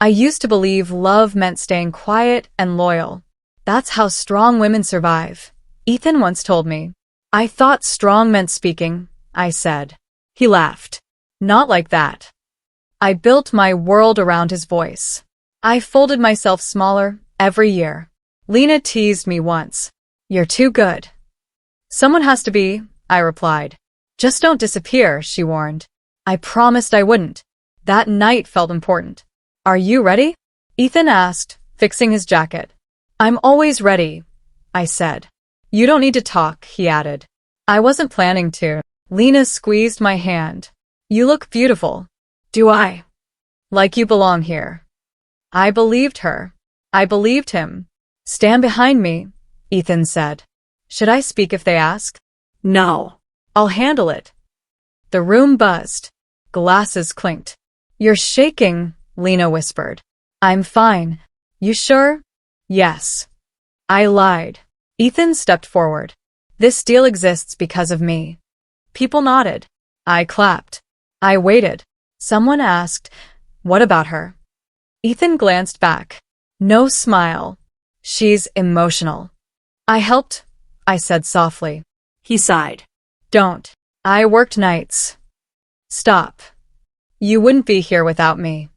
I used to believe love meant staying quiet and loyal. That's how strong women survive, Ethan once told me. I thought strong meant speaking, I said. He laughed. Not like that. I built my world around his voice. I folded myself smaller every year. Lena teased me once. You're too good. Someone has to be, I replied. Just don't disappear, she warned. I promised I wouldn't. That night felt important. Are you ready? Ethan asked, fixing his jacket. I'm always ready, I said. You don't need to talk, he added. I wasn't planning to. Lena squeezed my hand. You look beautiful. Do I? Like you belong here. I believed her. I believed him. Stand behind me, Ethan said. Should I speak if they ask? No. I'll handle it. The room buzzed. Glasses clinked. You're shaking, Lena whispered. I'm fine. You sure? Yes. I lied. Ethan stepped forward. This deal exists because of me. People nodded. I clapped. I waited. Someone asked, what about her? Ethan glanced back. No smile. She's emotional. I helped, I said softly. He sighed. Don't. I worked nights. Stop. You wouldn't be here without me.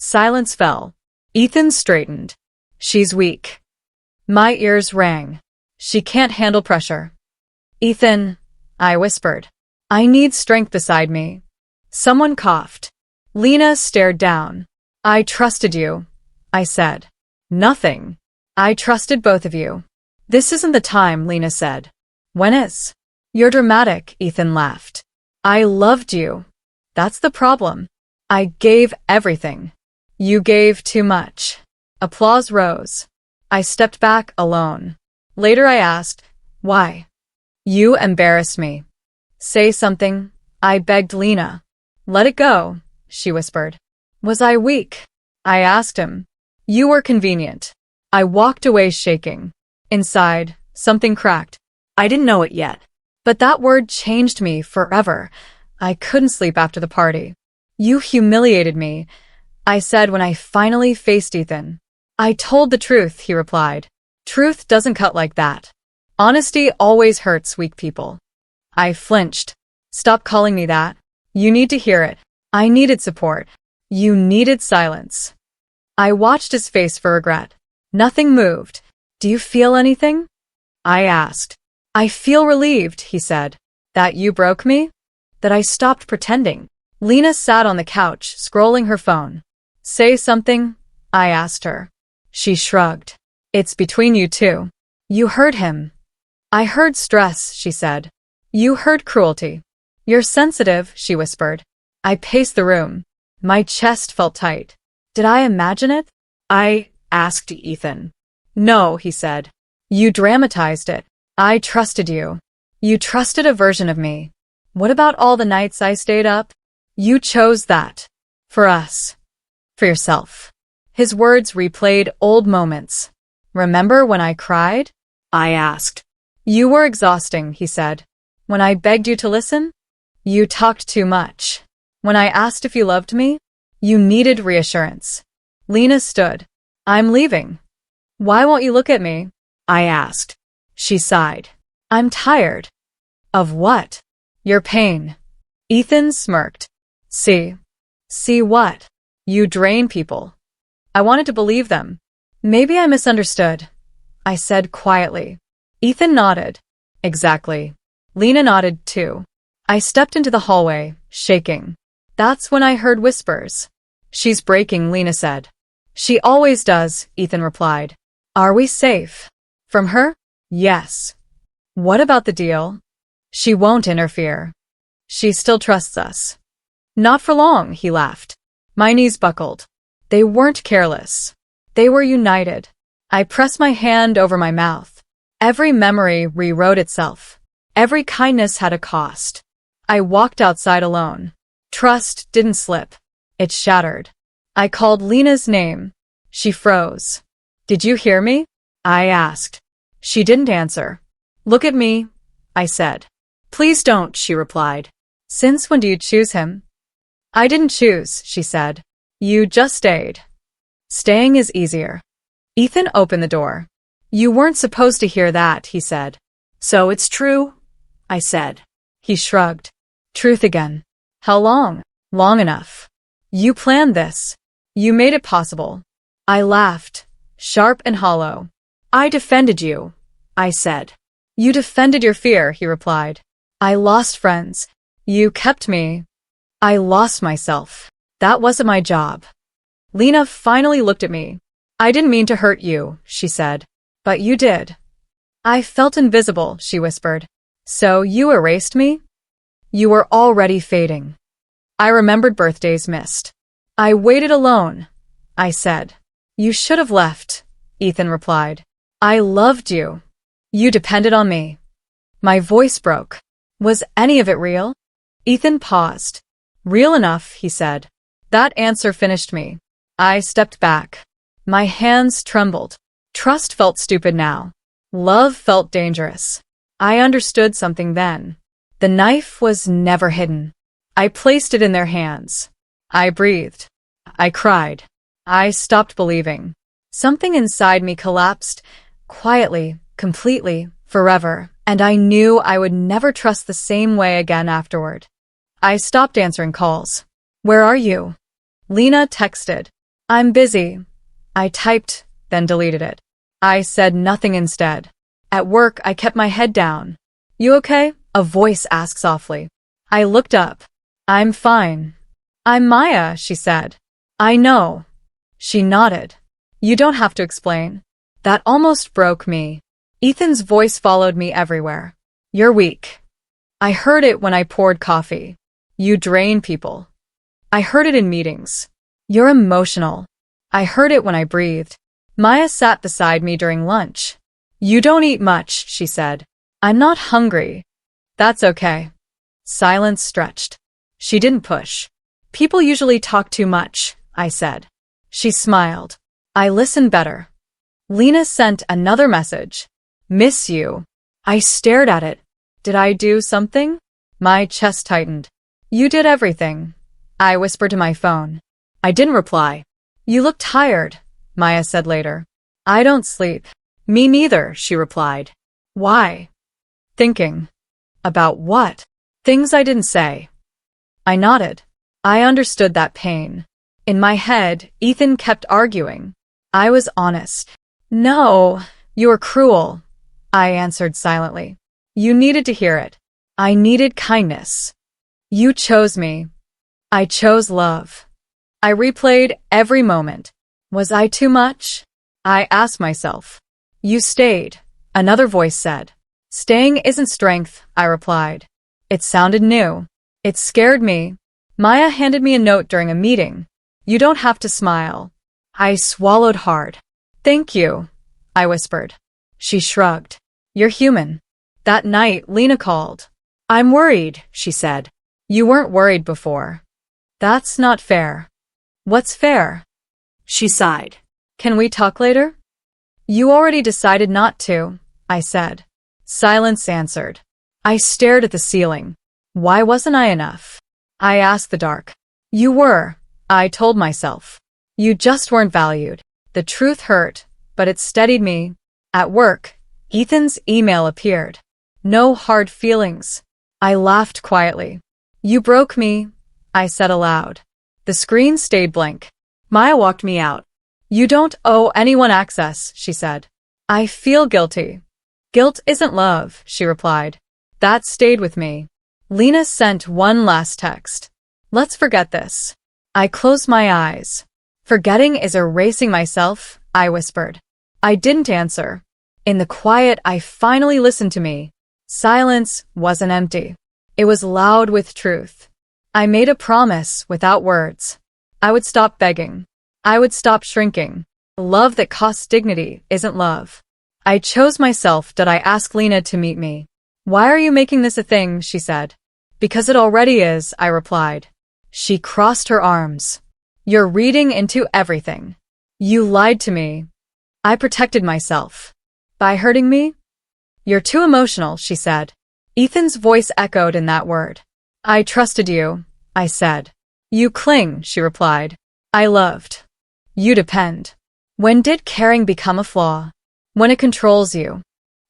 Silence fell. Ethan straightened. She's weak. My ears rang. She can't handle pressure. Ethan, I whispered. I need strength beside me. Someone coughed. Lena stared down. I trusted you, I said. Nothing. I trusted both of you. This isn't the time, Lena said. When is? You're dramatic, Ethan laughed. I loved you. That's the problem. I gave everything. You gave too much. Applause rose. I stepped back alone. Later I asked, why? You embarrassed me. Say something, I begged Lena. Let it go, she whispered. Was I weak? I asked him. You were convenient. I walked away shaking. Inside, something cracked. I didn't know it yet. But that word changed me forever. I couldn't sleep after the party. You humiliated me, I said when I finally faced Ethan. I told the truth, he replied. Truth doesn't cut like that. Honesty always hurts weak people. I flinched. Stop calling me that. You need to hear it. I needed support. You needed silence. I watched his face for regret. Nothing moved. Do you feel anything? I asked. I feel relieved, he said. That you broke me? That I stopped pretending. Lena sat on the couch, scrolling her phone. Say something, I asked her. She shrugged. It's between you two. You hurt him. I heard stress, she said. You heard cruelty. You're sensitive, she whispered. I paced the room. My chest felt tight. Did I imagine it? I asked Ethan. No, he said. You dramatized it. I trusted you. You trusted a version of me. What about all the nights I stayed up? You chose that. For us. For yourself. His words replayed old moments. Remember when I cried? I asked. You were exhausting, he said. When I begged you to listen? You talked too much. When I asked if you loved me? You needed reassurance. Lena stood. I'm leaving. Why won't you look at me? I asked. She sighed. I'm tired. Of what? Your pain. Ethan smirked. See? See what? You drain people. I wanted to believe them. Maybe I misunderstood, I said quietly. Ethan nodded. Exactly. Lena nodded too. I stepped into the hallway, shaking. That's when I heard whispers. She's breaking, Lena said. She always does, Ethan replied. Are we safe? From her? Yes. What about the deal? She won't interfere. She still trusts us. Not for long, he laughed. My knees buckled. They weren't careless. They were united. I pressed my hand over my mouth. Every memory rewrote itself. Every kindness had a cost. I walked outside alone. Trust didn't slip. It shattered. I called Lena's name. She froze. Did you hear me? I asked. She didn't answer. Look at me, I said. Please don't, she replied. Since when do you choose him? I didn't choose, she said. You just stayed. Staying is easier. Ethan opened the door. You weren't supposed to hear that, he said. So it's true? I said. He shrugged. Truth again. How long? Long enough. You planned this. You made it possible. I laughed, sharp and hollow. I defended you, I said. You defended your fear, he replied. I lost friends. You kept me. I lost myself. That wasn't my job. Lena finally looked at me. I didn't mean to hurt you, she said. But you did. I felt invisible, she whispered. So you erased me? You were already fading. I remembered birthdays missed. I waited alone, I said. You should have left, Ethan replied. I loved you. You depended on me. My voice broke. Was any of it real? Ethan paused. Real enough, he said. That answer finished me. I stepped back. My hands trembled. Trust felt stupid now. Love felt dangerous. I understood something then. The knife was never hidden. I placed it in their hands. I breathed. I cried. I stopped believing. Something inside me collapsed, quietly, completely, forever, and I knew I would never trust the same way again afterward. I stopped answering calls. Where are you? Lena texted. I'm busy. I typed, then deleted it. I said nothing instead. At work, I kept my head down. You okay? A voice asked softly. I looked up. I'm fine. I'm Maya, she said. I know. She nodded. You don't have to explain. That almost broke me. Ethan's voice followed me everywhere. You're weak. I heard it when I poured coffee. You drain people. I heard it in meetings. You're emotional. I heard it when I breathed. Maya sat beside me during lunch. You don't eat much, she said. I'm not hungry. That's okay. Silence stretched. She didn't push. People usually talk too much, I said. She smiled. I listened better. Lena sent another message. Miss you. I stared at it. Did I do something? My chest tightened. You did everything. I whispered to my phone. I didn't reply. You look tired, Maya said later. I don't sleep. Me neither, she replied. Why? Thinking. About what? Things I didn't say. I nodded. I understood that pain. In my head, Ethan kept arguing. I was honest. No, you were cruel, I answered silently. You needed to hear it. I needed kindness. You chose me. I chose love. I replayed every moment. Was I too much? I asked myself. You stayed, another voice said. Staying isn't strength, I replied. It sounded new. It scared me. Maya handed me a note during a meeting. You don't have to smile. I swallowed hard. Thank you, I whispered. She shrugged. You're human. That night, Lena called. I'm worried, she said. You weren't worried before. That's not fair. What's fair? She sighed. Can we talk later? You already decided not to, I said. Silence answered. I stared at the ceiling. Why wasn't I enough? I asked the dark. You were, I told myself. You just weren't valued. The truth hurt, but it steadied me. At work, Ethan's email appeared. No hard feelings. I laughed quietly. You broke me, I said aloud. The screen stayed blank. Maya walked me out. You don't owe anyone access, she said. I feel guilty. Guilt isn't love, she replied. That stayed with me. Lena sent one last text. Let's forget this. I closed my eyes. Forgetting is erasing myself, I whispered. I didn't answer. In the quiet, I finally listened to me. Silence wasn't empty. It was loud with truth. I made a promise without words. I would stop begging. I would stop shrinking. Love that costs dignity isn't love. I chose myself. Did I ask Lena to meet me? Why are you making this a thing, she said. Because it already is, I replied. She crossed her arms. You're reading into everything. You lied to me. I protected myself. By hurting me? You're too emotional, she said. Ethan's voice echoed in that word. I trusted you, I said. You cling, she replied. I loved. You depend. When did caring become a flaw? When it controls you.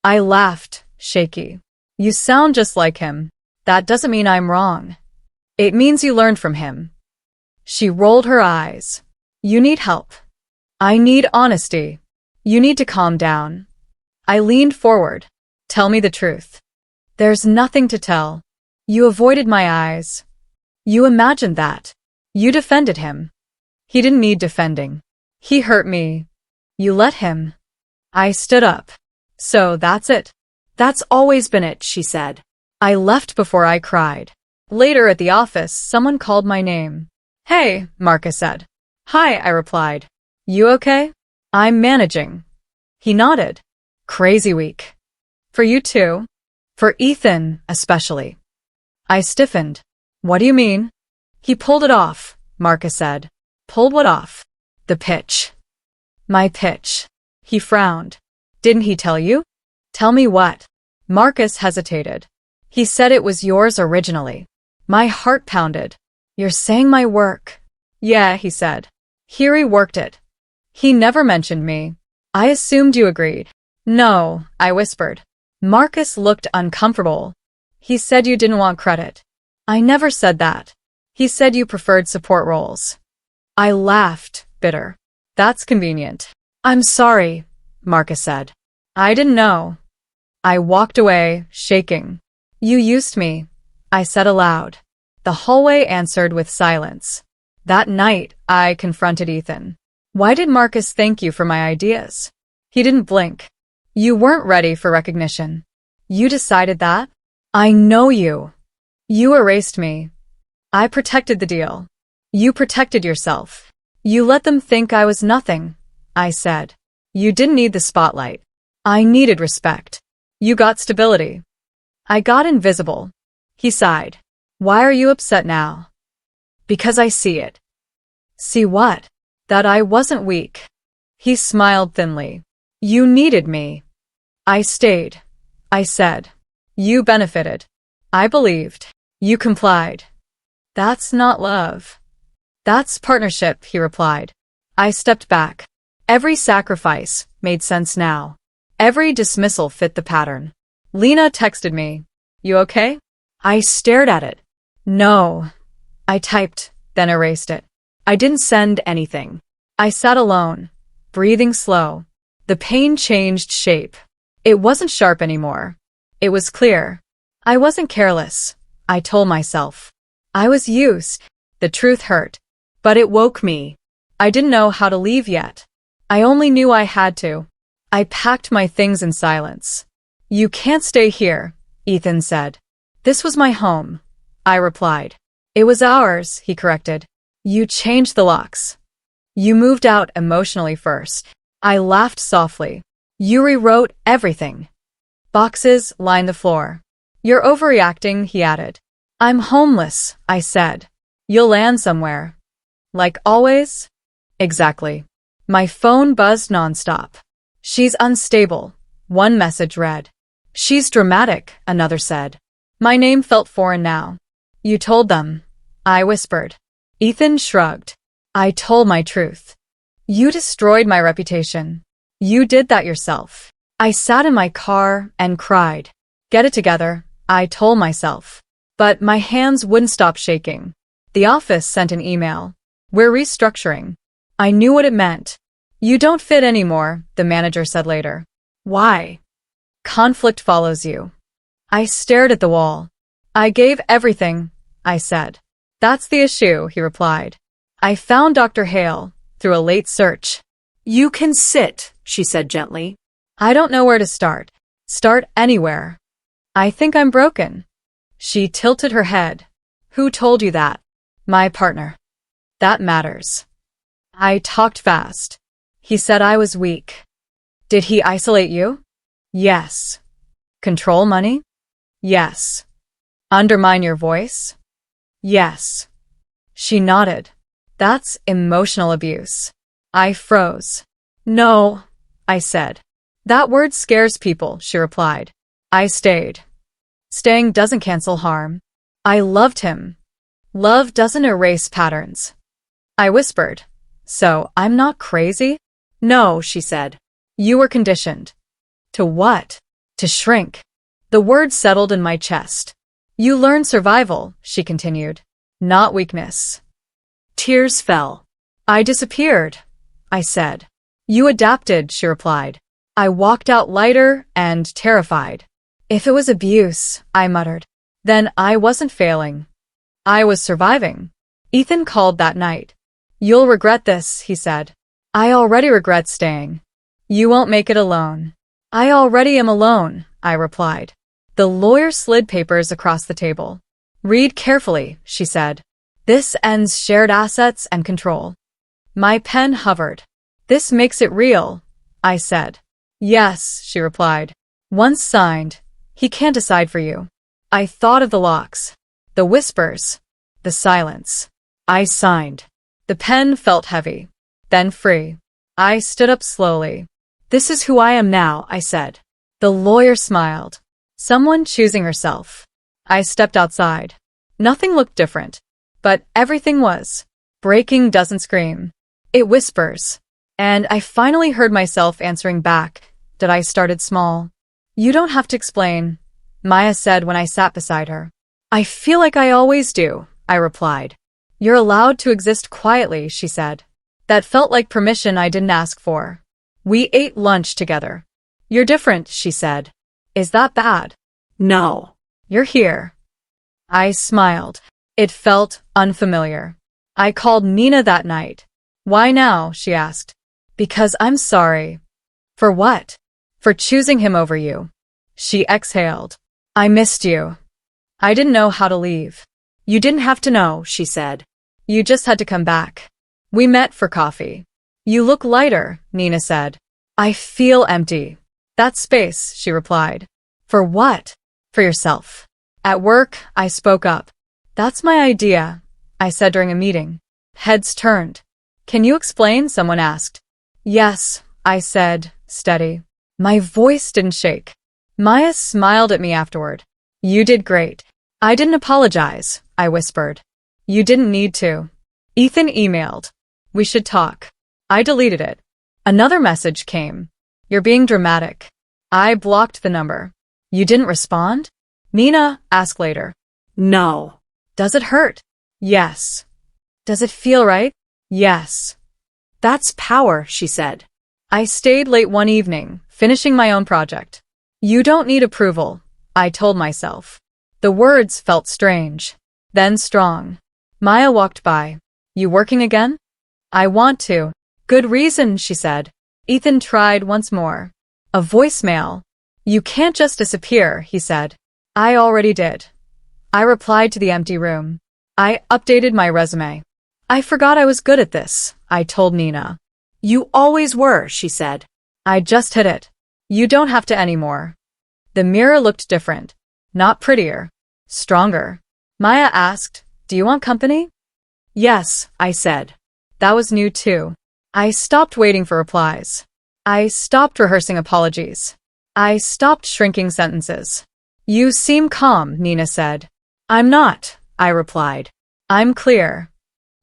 I laughed, shaky. You sound just like him. That doesn't mean I'm wrong. It means you learned from him. She rolled her eyes. You need help. I need honesty. You need to calm down. I leaned forward. Tell me the truth. There's nothing to tell. You avoided my eyes. You imagined that. You defended him. He didn't need defending. He hurt me. You let him. I stood up. So that's it. That's always been it, she said. I left before I cried. Later at the office, someone called my name. Hey, Marcus said. Hi, I replied. You okay? I'm managing. He nodded. Crazy week. For you too? For Ethan, especially. I stiffened. What do you mean? He pulled it off, Marcus said. Pulled what off? The pitch. My pitch. He frowned. Didn't he tell you? Tell me what? Marcus hesitated. He said it was yours originally. My heart pounded. You're saying my work. Yeah, he said. He reworked it. He never mentioned me. I assumed you agreed. No, I whispered. Marcus looked uncomfortable. He said you didn't want credit. I never said that. He said you preferred support roles. I laughed, bitter. That's convenient. I'm sorry, Marcus said. I didn't know. I walked away, shaking. You used me, I said aloud. The hallway answered with silence. That night, I confronted Ethan. Why did Marcus thank you for my ideas? He didn't blink. You weren't ready for recognition. You decided that? I know you. You erased me. I protected the deal. You protected yourself. You let them think I was nothing, I said. You didn't need the spotlight. I needed respect. You got stability. I got invisible. He sighed. Why are you upset now? Because I see it. See what? That I wasn't weak. He smiled thinly. You needed me. I stayed. I said. You benefited. I believed. You complied. That's not love. That's partnership, he replied. I stepped back. Every sacrifice made sense now. Every dismissal fit the pattern. Lena texted me. You okay? I stared at it. No. I typed, then erased it. I didn't send anything. I sat alone, breathing slow. The pain changed shape. It wasn't sharp anymore. It was clear. I wasn't careless, I told myself. I was used. The truth hurt. But it woke me. I didn't know how to leave yet. I only knew I had to. I packed my things in silence. You can't stay here, Ethan said. This was my home, I replied. It was ours, he corrected. You changed the locks. You moved out emotionally first. I laughed softly. You rewrote everything. Boxes lined the floor. You're overreacting, he added. I'm homeless, I said. You'll land somewhere. Like always? Exactly. My phone buzzed nonstop. She's unstable, one message read. She's dramatic, another said. My name felt foreign now. You told them, I whispered. Ethan shrugged. I told my truth. You destroyed my reputation. You did that yourself. I sat in my car and cried. Get it together, I told myself. But my hands wouldn't stop shaking. The office sent an email. We're restructuring. I knew what it meant. You don't fit anymore, the manager said later. Why? Conflict follows you. I stared at the wall. I gave everything, I said. That's the issue, he replied. I found Dr. Hale through a late search. You can sit, she said gently. I don't know where to start. Start anywhere. I think I'm broken. She tilted her head. Who told you that? My partner. That matters. I talked fast. He said I was weak. Did he isolate you? Yes. Control money? Yes. Undermine your voice? Yes. She nodded. That's emotional abuse. I froze. No, I said. That word scares people, she replied. I stayed. Staying doesn't cancel harm. I loved him. Love doesn't erase patterns. I whispered. So, I'm not crazy? No, she said. You were conditioned. To what? To shrink. The word settled in my chest. You learn survival, she continued, not weakness. Tears fell. I disappeared, I said. You adapted, she replied. I walked out lighter and terrified. If it was abuse, I muttered, then I wasn't failing. I was surviving. Ethan called that night. You'll regret this, he said. I already regret staying. You won't make it alone. I already am alone, I replied. The lawyer slid papers across the table. Read carefully, she said. This ends shared assets and control. My pen hovered. This makes it real, I said. Yes, she replied. Once signed, he can't decide for you. I thought of the locks, the whispers, the silence. I signed. The pen felt heavy, then free. I stood up slowly. This is who I am now, I said. The lawyer smiled. Someone choosing herself. I stepped outside. Nothing looked different, but everything was. Breaking doesn't scream. It whispers. And I finally heard myself answering back that I started small. You don't have to explain, Maya said when I sat beside her. I feel like I always do, I replied. You're allowed to exist quietly, she said. That felt like permission I didn't ask for. We ate lunch together. You're different, she said. Is that bad? No. You're here. I smiled. It felt unfamiliar. I called Nina that night. Why now? She asked. Because I'm sorry. For what? For choosing him over you. She exhaled. I missed you. I didn't know how to leave. You didn't have to know, she said. You just had to come back. We met for coffee. You look lighter, Nina said. I feel empty. That space, she replied. For what? For yourself. At work, I spoke up. That's my idea, I said during a meeting. Heads turned. Can you explain? Someone asked. Yes, I said, steady. My voice didn't shake. Maya smiled at me afterward. You did great. I didn't apologize, I whispered. You didn't need to. Ethan emailed. We should talk. I deleted it. Another message came. You're being dramatic. I blocked the number. You didn't respond? Nina asked later. No. Does it hurt? Yes. Does it feel right? Yes. That's power, she said. I stayed late one evening, finishing my own project. You don't need approval, I told myself. The words felt strange, then strong. Maya walked by. You working again? I want to. Good reason, she said. Ethan tried once more. A voicemail. You can't just disappear, he said. I already did. I replied to the empty room. I updated my resume. I forgot I was good at this, I told Nina. You always were, she said. I just hit it. You don't have to anymore. The mirror looked different. Not prettier. Stronger. Maya asked, do you want company? Yes, I said. That was new too. I stopped waiting for replies. I stopped rehearsing apologies. I stopped shrinking sentences. You seem calm, Nina said. I'm not, I replied. I'm clear.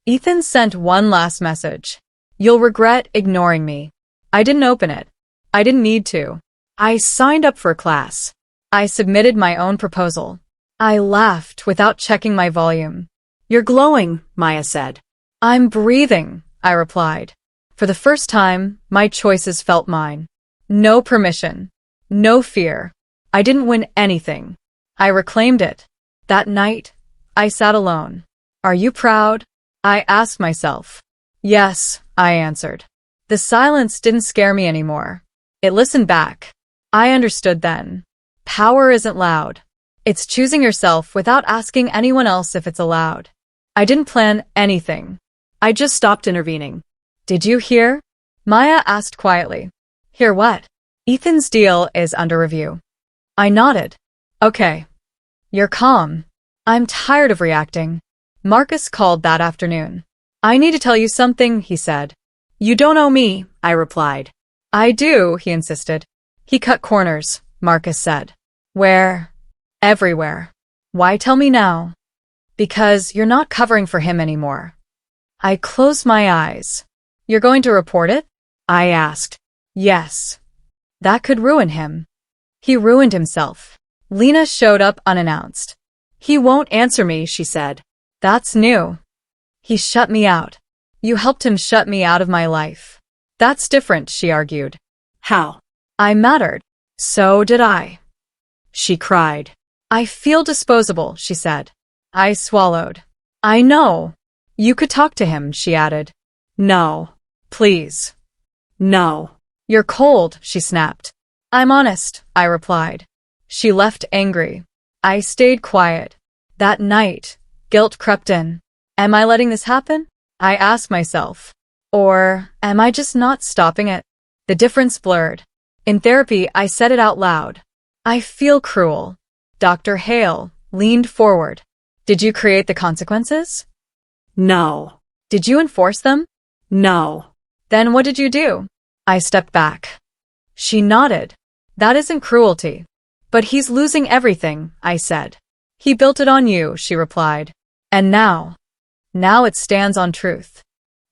Ethan sent one last message. You'll regret ignoring me. I didn't open it. I didn't need to. I signed up for a class. I submitted my own proposal. I laughed without checking my volume. You're glowing, Maya said. I'm breathing, I replied. For the first time, my choices felt mine. No permission. No fear. I didn't win anything. I reclaimed it. That night, I sat alone. Are you proud? I asked myself. Yes, I answered. The silence didn't scare me anymore. It listened back. I understood then. Power isn't loud. It's choosing yourself without asking anyone else if it's allowed. I didn't plan anything. I just stopped intervening. Did you hear? Maya asked quietly. Hear what? Ethan's deal is under review. I nodded. Okay. You're calm. I'm tired of reacting. Marcus called that afternoon. I need to tell you something, he said. You don't owe me, I replied. I do, he insisted. He cut corners, Marcus said. Where? Everywhere. Why tell me now? Because you're not covering for him anymore. I closed my eyes. You're going to report it? I asked. Yes. That could ruin him. He ruined himself. Lena showed up unannounced. He won't answer me, she said. That's new. He shut me out. You helped him shut me out of my life. That's different, she argued. How? I mattered. So did I. She cried. I feel disposable, she said. I swallowed. I know. You could talk to him, she added. No. Please. No. You're cold, she snapped. I'm honest, I replied. She left angry. I stayed quiet. That night, guilt crept in. Am I letting this happen? I asked myself. Or am I just not stopping it? The difference blurred. In therapy, I said it out loud. I feel cruel. Dr. Hale leaned forward. Did you create the consequences? No. Did you enforce them? No. Then what did you do? I stepped back. She nodded. That isn't cruelty. But he's losing everything, I said. He built it on you, she replied. And now it stands on truth.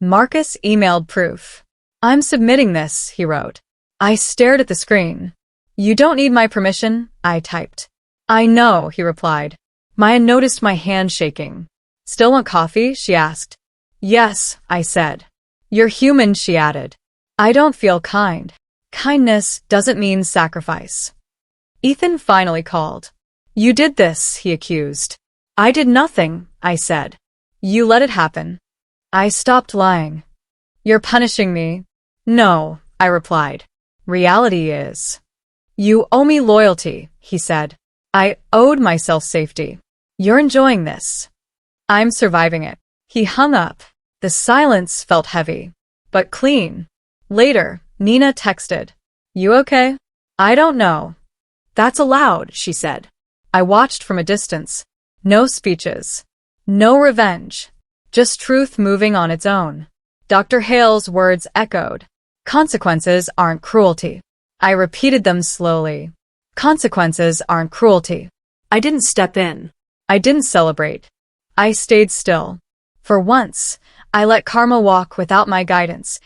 Marcus emailed proof. I'm submitting this, he wrote. I stared at the screen. You don't need my permission, I typed. I know, he replied. Maya noticed my hand shaking. Still want coffee? She asked. Yes, I said. You're human, she added. I don't feel kind. Kindness doesn't mean sacrifice. Ethan finally called. You did this, he accused. I did nothing, I said. You let it happen. I stopped lying. You're punishing me. No, I replied. Reality is. You owe me loyalty, he said. I owed myself safety. You're enjoying this. I'm surviving it. He hung up. The silence felt heavy, but clean. Later, Nina texted. You okay? I don't know. That's allowed, she said. I watched from a distance. No speeches. No revenge. Just truth moving on its own. Dr. Hale's words echoed. Consequences aren't cruelty. I repeated them slowly. Consequences aren't cruelty. I didn't step in. I didn't celebrate. I stayed still. For once, I let karma walk without my guidance.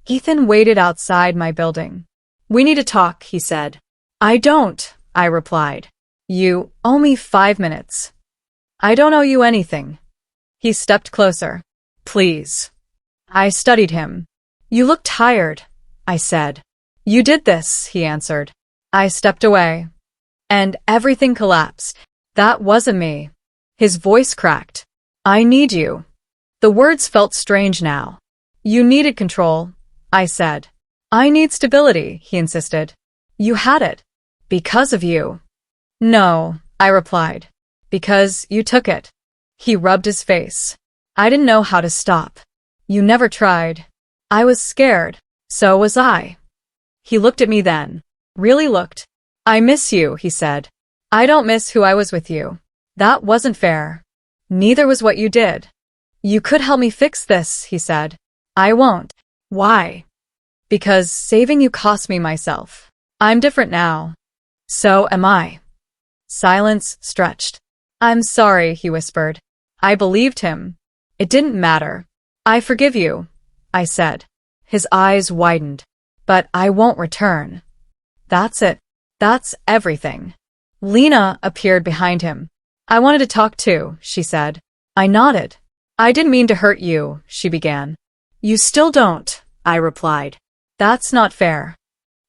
Ethan waited outside my building. We need to talk, he said. I don't, I replied. You owe me 5 minutes. I don't owe you anything. He stepped closer. Please. I studied him. You look tired, I said. You did this, he answered. I stepped away. And everything collapsed. That wasn't me. His voice cracked. I need you. The words felt strange now. You needed control, I said. I need stability, he insisted. You had it. Because of you. No, I replied. Because you took it. He rubbed his face. I didn't know how to stop. You never tried. I was scared. So was I. He looked at me then. Really looked. I miss you, he said. I don't miss who I was with you. That wasn't fair. Neither was what you did. You could help me fix this, he said. I won't. Why? Because saving you cost me myself. I'm different now. So am I. Silence stretched. I'm sorry, he whispered. I believed him. It didn't matter. I forgive you, I said. His eyes widened. But I won't return. That's it. That's everything. Lena appeared behind him. I wanted to talk too, she said. I nodded. I didn't mean to hurt you, she began. You still don't, I replied. That's not fair.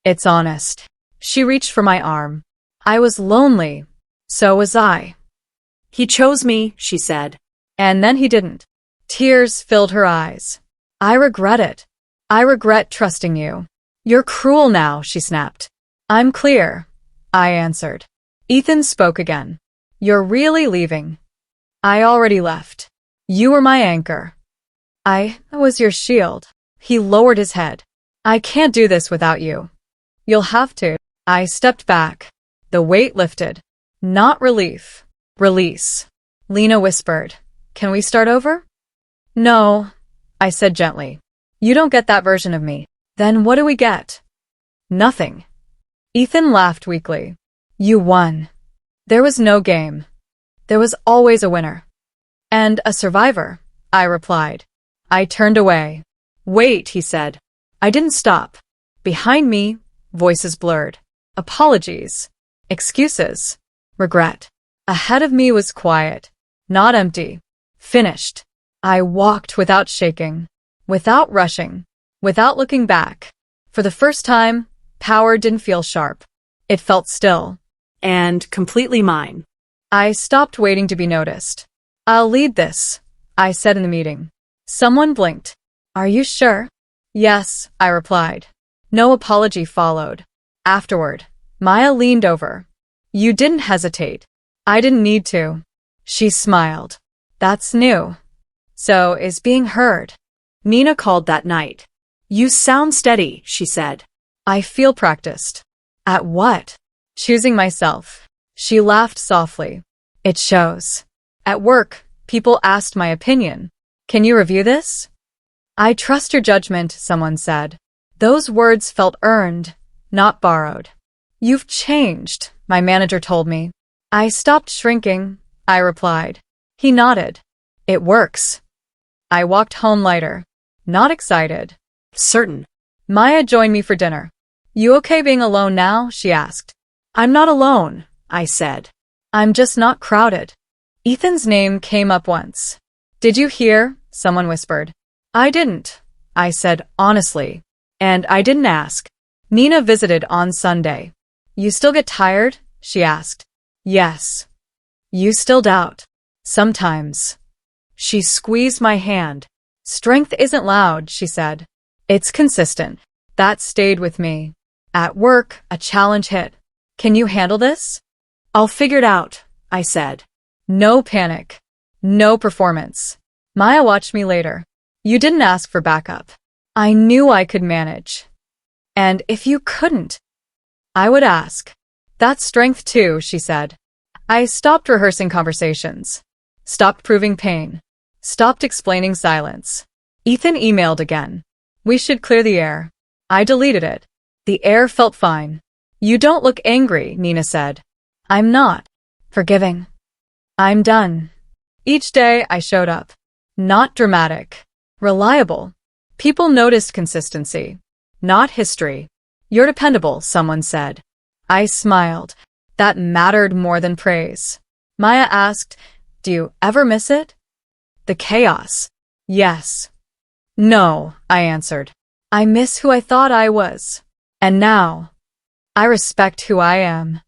It's honest. She reached for my arm. I was lonely. So was I. He chose me, she said. And then he didn't. Tears filled her eyes. I regret it. I regret trusting you. You're cruel now, she snapped. I'm clear, I answered. Ethan spoke again. You're really leaving. I already left. You were my anchor. I was your shield. He lowered his head. I can't do this without you. You'll have to. I stepped back. The weight lifted. Not relief. Release. Lena whispered. Can we start over? No, I said gently. You don't get that version of me. Then what do we get? Nothing. Ethan laughed weakly. You won. There was no game. There was always a winner. And a survivor, I replied. I turned away. Wait, he said. I didn't stop. Behind me, voices blurred. Apologies. Excuses. Regret. Ahead of me was quiet. Not empty. Finished. I walked without shaking. Without rushing. Without looking back. For the first time, power didn't feel sharp. It felt still. And completely mine. I stopped waiting to be noticed. I'll lead this, I said in the meeting. Someone blinked. Are you sure? Yes, I replied. No apology followed. Afterward, Maya leaned over. You didn't hesitate. I didn't need to. She smiled. That's new. So is being heard. Nina called that night. You sound steady, she said. I feel practiced. At what? Choosing myself. She laughed softly. It shows. At work, people asked my opinion. Can you review this? I trust your judgment, someone said. Those words felt earned, not borrowed. You've changed, my manager told me. I stopped shrinking, I replied. He nodded. It works. I walked home lighter. Not excited. Certain. Maya joined me for dinner. You okay being alone now? She asked. I'm not alone, I said. I'm just not crowded. Ethan's name came up once. Did you hear? Someone whispered. I didn't, I said honestly. And I didn't ask. Nina visited on Sunday. You still get tired? She asked. Yes. You still doubt? Sometimes. She squeezed my hand. Strength isn't loud, she said. It's consistent. That stayed with me. At work, a challenge hit. Can you handle this? I'll figure it out, I said. No panic. No performance. Maya watched me later. You didn't ask for backup. I knew I could manage. And if you couldn't, I would ask. That's strength too, she said. I stopped rehearsing conversations. Stopped proving pain. Stopped explaining silence. Ethan emailed again. We should clear the air. I deleted it. The air felt fine. You don't look angry, Nina said. I'm not. Forgiving. I'm done. Each day I showed up. Not dramatic. Reliable. People noticed consistency. Not history. You're dependable, someone said. I smiled. That mattered more than praise. Maya asked, do you ever miss it? The chaos. Yes. No, I answered. I miss who I thought I was. And now, I respect who I am.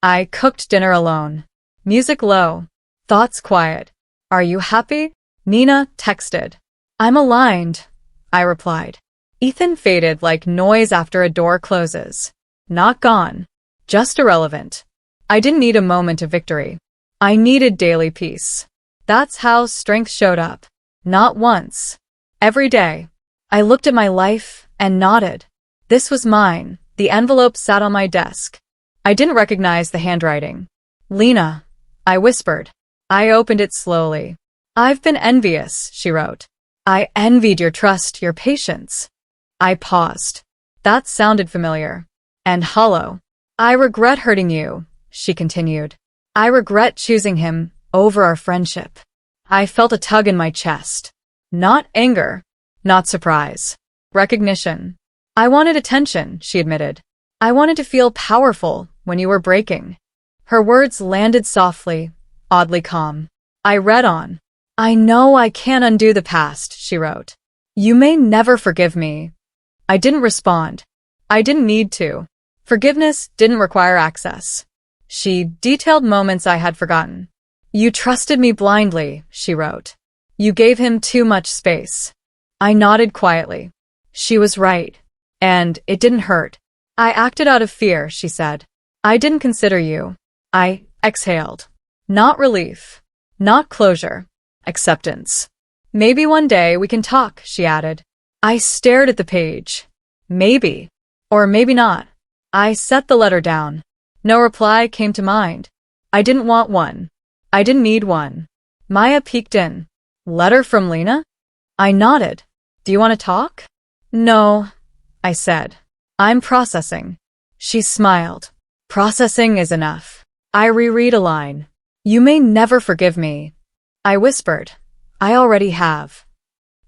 I cooked dinner alone. Music low. Thoughts quiet. Are you happy? Nina texted. I'm aligned, I replied. Ethan faded like noise after a door closes. Not gone. Just irrelevant. I didn't need a moment of victory. I needed daily peace. That's how strength showed up. Not once. Every day. I looked at my life and nodded. This was mine. The envelope sat on my desk. I didn't recognize the handwriting. Lena, I whispered. I opened it slowly. I've been envious, she wrote. I envied your trust, your patience. I paused. That sounded familiar. And hollow. I regret hurting you, she continued. I regret choosing him over our friendship. I felt a tug in my chest. Not anger. Not surprise. Recognition. I wanted attention, she admitted. I wanted to feel powerful when you were breaking. Her words landed softly, oddly calm. I read on. I know I can't undo the past, she wrote. You may never forgive me. I didn't respond. I didn't need to. Forgiveness didn't require access. She detailed moments I had forgotten. You trusted me blindly, she wrote. You gave him too much space. I nodded quietly. She was right. And it didn't hurt. I acted out of fear, she said. I didn't consider you. I exhaled. Not relief. Not closure. Acceptance. Maybe one day we can talk, she added. I stared at the page. Maybe. Or maybe not. I set the letter down. No reply came to mind. I didn't want one. I didn't need one. Maya peeked in. Letter from Lena? I nodded. Do you want to talk? No, I said. I'm processing. She smiled. Processing is enough. I reread a line. You may never forgive me. I whispered. I already have.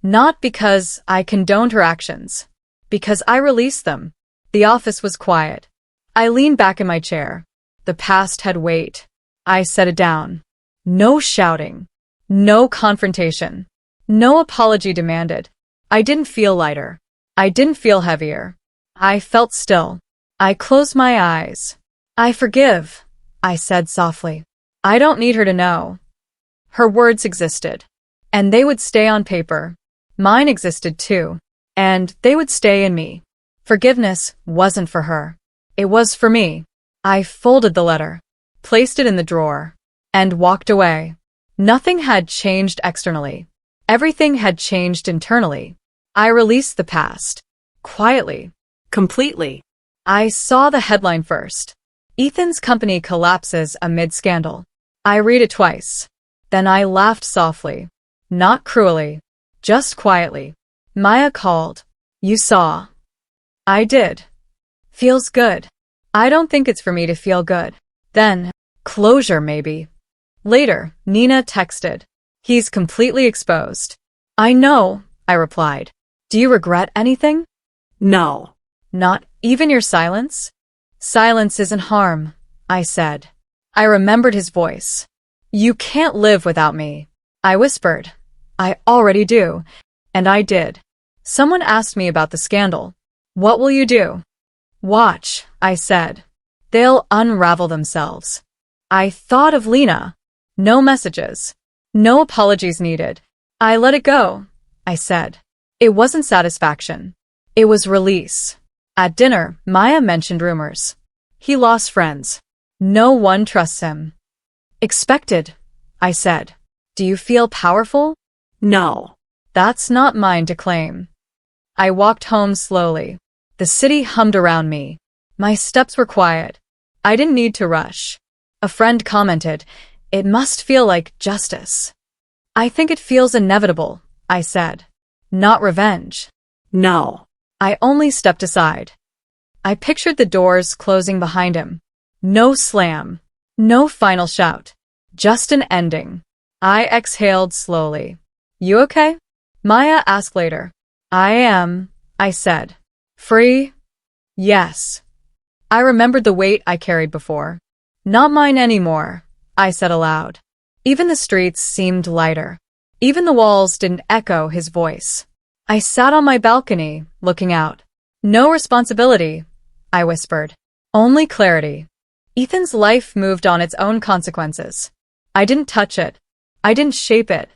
Not because I condoned her actions. Because I released them. The office was quiet. I leaned back in my chair. The past had weight. I set it down. No shouting. No confrontation. No apology demanded. I didn't feel lighter. I didn't feel heavier. I felt still. I closed my eyes. I forgive, I said softly. I don't need her to know. Her words existed. And they would stay on paper. Mine existed too. And they would stay in me. Forgiveness wasn't for her. It was for me. I folded the letter, placed it in the drawer, and walked away. Nothing had changed externally. Everything had changed internally. I released the past. Quietly. Completely. I saw the headline first. Ethan's company collapses amid scandal. I read it twice. Then I laughed softly. Not cruelly. Just quietly. Maya called. You saw. I did. Feels good. I don't think it's for me to feel good. Then, closure maybe. Later, Nina texted. He's completely exposed. I know, I replied. Do you regret anything? No. Not even your silence? Silence isn't harm, I said. I remembered his voice. You can't live without me. I whispered. I already do. And I did. Someone asked me about the scandal. What will you do? Watch, I said. They'll unravel themselves. I thought of Lena. No messages. No apologies needed. I let it go, I said. It wasn't satisfaction. It was release. At dinner, Maya mentioned rumors. He lost friends. No one trusts him. Expected, I said. Do you feel powerful? No. That's not mine to claim. I walked home slowly. The city hummed around me. My steps were quiet. I didn't need to rush. A friend commented, it must feel like justice. I think it feels inevitable, I said. Not revenge. No. I only stepped aside. I pictured the doors closing behind him. No slam. No final shout. Just an ending. I exhaled slowly. You okay? Maya asked later. I am, I said. Free? Yes. I remembered the weight I carried before. Not mine anymore, I said aloud. Even the streets seemed lighter. Even the walls didn't echo his voice. I sat on my balcony, looking out. No responsibility, I whispered. Only clarity. Ethan's life moved on its own consequences. I didn't touch it. I didn't shape it.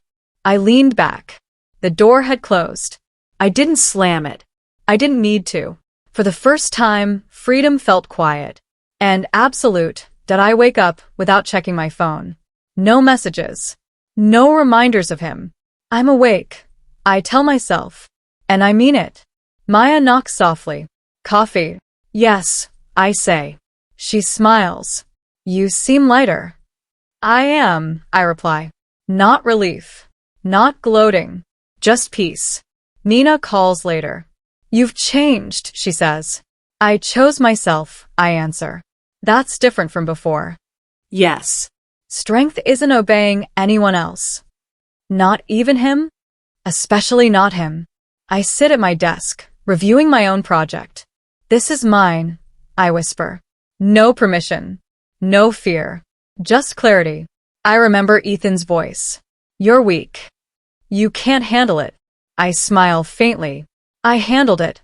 I leaned back. The door had closed. I didn't slam it. I didn't need to. For the first time, freedom felt quiet. And absolute. Did I wake up without checking my phone? No messages. No reminders of him. I'm awake. I tell myself. And I mean it. Maya knocks softly. Coffee. Yes, I say. She smiles. You seem lighter. I am, I reply. Not relief. Not gloating. Just peace. Nina calls later. You've changed, she says. I chose myself, I answer. That's different from before. Yes. Strength isn't obeying anyone else. Not even him? Especially not him. I sit at my desk, reviewing my own project. This is mine, I whisper. No permission. No fear. Just clarity. I remember Ethan's voice. You're weak. You can't handle it. I smile faintly. I handled it.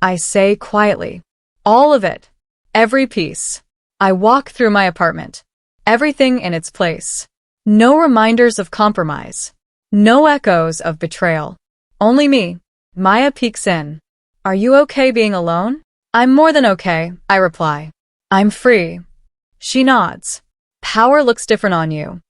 I say quietly. All of it. Every piece. I walk through my apartment. Everything in its place. No reminders of compromise. No echoes of betrayal. Only me. Maya peeks in. Are you okay being alone? I'm more than okay, I reply. I'm free. She nods. Power looks different on you.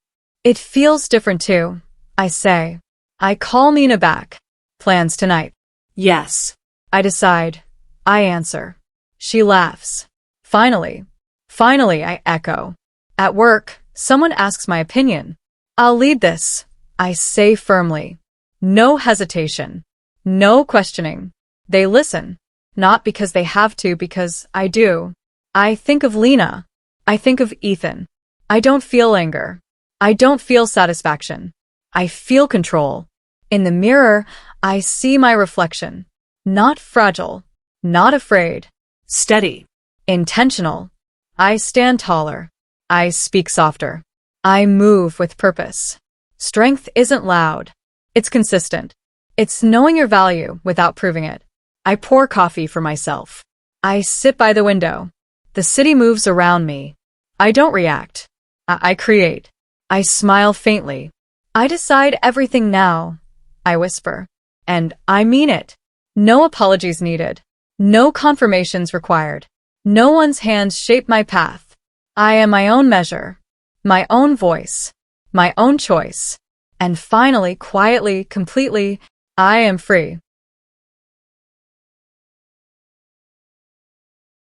It feels different too, I say. I call Nina back. Plans tonight. Yes. I decide. I answer. She laughs. Finally. Finally, I echo. At work, someone asks my opinion. I'll lead this, I say firmly. No hesitation. No questioning. They listen. Not because they have to, because I do. I think of Lena. I think of Ethan. I don't feel anger. I don't feel satisfaction. I feel control. In the mirror, I see my reflection. Not fragile, not afraid, Steady. intentional. I stand taller. I speak softer. I move with purpose. Strength isn't loud. It's consistent. It's knowing your value without proving it. I pour coffee for myself. I sit by the window. The city moves around me. I don't react. I create. I smile faintly. I decide everything now. I whisper. And I mean it. No apologies needed. No confirmations required. No one's hands shape my path. I am my own measure, my own voice, my own choice. And finally, quietly, completely, I am free.